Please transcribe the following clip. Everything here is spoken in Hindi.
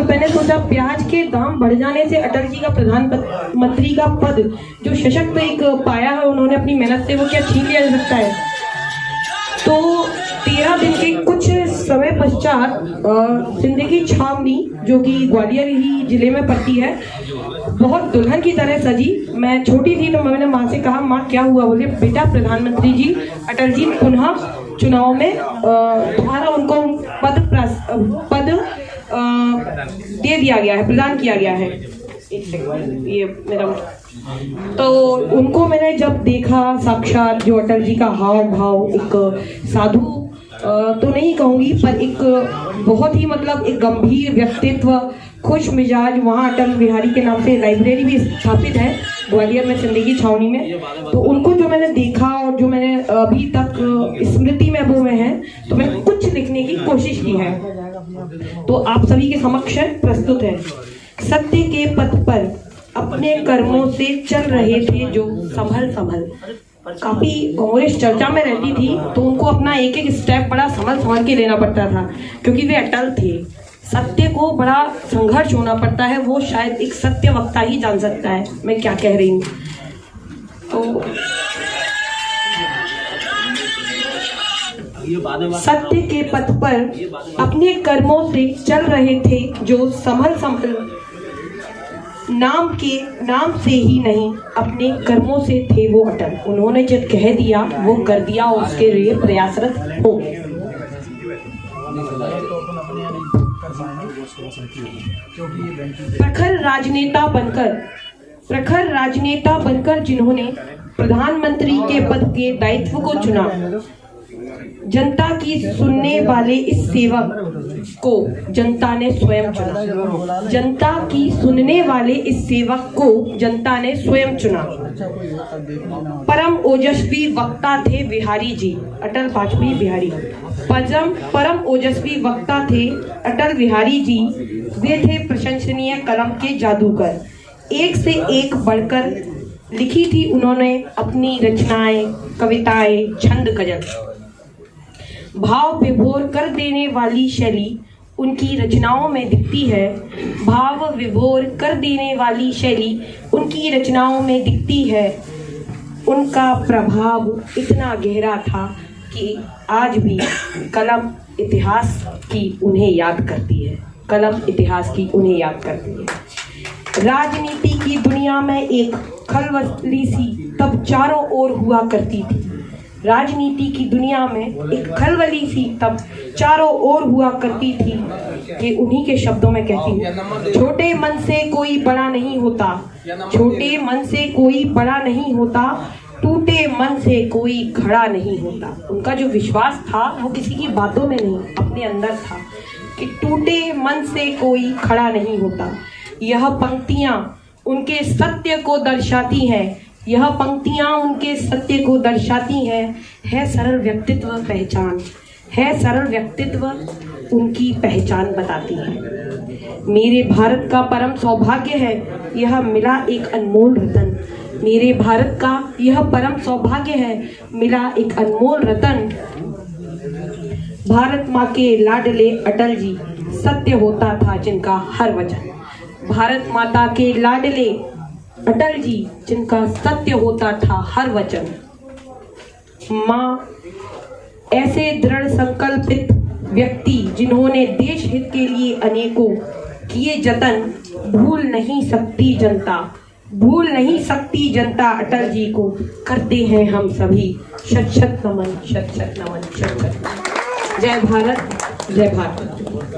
और मैंने सोचा प्याज के दाम बढ़ जाने से अटल जी का प्रधानमंत्री का पद जो सशक्त एक पाया है उन्होंने अपनी मेहनत से, वो क्या छीन लिया जा सकता है। तो 13 दिन के कुछ समय पश्चात जिंदगी छावनी जो कि ग्वालियर ही जिले में पड़ती है, बहुत दुल्हन की तरह सजी। मैं छोटी थी तो मैंने माँ से कहा, माँ क्या हुआ? बोले बेटा प्रधानमंत्री जी अटल जी पुनः चुनाव में दोबारा उनको पद दे दिया गया है, प्रदान किया गया है। एक सेकंड, ये मेरा तो उनको मैंने जब देखा साक्षात, जो अटल जी का हाव भाव, एक साधु तो नहीं कहूँगी पर एक बहुत ही मतलब एक गंभीर व्यक्तित्व, खुश मिजाज। वहाँ अटल बिहारी के नाम से लाइब्रेरी भी स्थापित है ग्वालियर में, जिंदगी छावनी में। तो उनको जो मैंने देखा और जो मैंने अभी तक स्मृति में वो में है, तो मैंने कुछ लिखने की कोशिश की है, तो आप सभी के समक्ष प्रस्तुत है। सत्य के पथ पर अपने कर्मों से चल रहे थे जो संभल काफी कांग्रेस चर्चा में रहती थी, तो उनको अपना एक एक स्टेप बड़ा संभल के लेना पड़ता था, क्योंकि वे अटल थे। सत्य को बड़ा संघर्ष होना पड़ता है, वो शायद एक सत्य वक्ता ही जान सकता है मैं क्या कह रही हूँ। तो सत्य के पथ पर अपने कर्मों से चल रहे थे जो संभल नाम से ही नहीं अपने कर्मों से थे वो अटल। उन्होंने जब कह दिया वो कर दिया, उसके लिए प्रयासरत हो। प्रखर राजनेता बनकर जिन्होंने प्रधानमंत्री के पद के दायित्व को चुना, जनता की सुनने वाले इस सेवक को जनता ने स्वयं चुना। जनता की सुनने वाले इस सेवक को जनता ने स्वयं चुना। परम ओजस्वी वक्ता थे बिहारी जी, अटल वाजपेयी बिहारी। परम ओजस्वी वक्ता थे अटल बिहारी जी। वे थे प्रशंसनीय कलम के जादूगर। एक से एक बढ़कर लिखी थी उन्होंने अपनी रचनाएं, कविताएं, छंद गजल। भाव विभोर कर देने वाली शैली उनकी रचनाओं में दिखती है। भाव विभोर कर देने वाली शैली उनकी रचनाओं में दिखती है। उनका प्रभाव इतना गहरा था कि आज भी कलम इतिहास की उन्हें याद करती है। कलम इतिहास की उन्हें याद करती है। राजनीति की दुनिया में एक खलबली सी तब चारों ओर हुआ करती थी। राजनीति की दुनिया में एक खलबली सी तब चारों ओर हुआ करती थी, कि उन्हीं के शब्दों में कहती हूँ। छोटे मन से कोई बड़ा नहीं होता, छोटे मन से कोई बड़ा नहीं होता, टूटे मन से कोई खड़ा नहीं होता। उनका जो विश्वास था वो किसी की बातों में नहीं, अपने अंदर था कि टूटे मन से कोई खड़ा नहीं होता। यह पंक्तियां उनके सत्य को दर्शाती हैं। यह पंक्तियां उनके सत्य को दर्शाती हैं। है सरल व्यक्तित्व पहचान, है सरल व्यक्तित्व उनकी पहचान बताती है। मेरे भारत का परम सौभाग्य है यह मिला एक अनमोल रतन। मेरे भारत का यह परम सौभाग्य है मिला एक अनमोल रतन। भारत माँ के लाडले अटल जी सत्य होता था जिनका हर वचन। भारत माता के लाडले अटल जी जिनका सत्य होता था हर वचन। माँ ऐसे दृढ़ संकल्पित व्यक्ति जिन्होंने देश हित के लिए अनेकों किए जतन। भूल नहीं सकती जनता, भूल नहीं सकती जनता अटल जी को। करते हैं हम सभी शत शत नमन, शत शत नमन, शत शत नमन। जय भारत, जय भारत।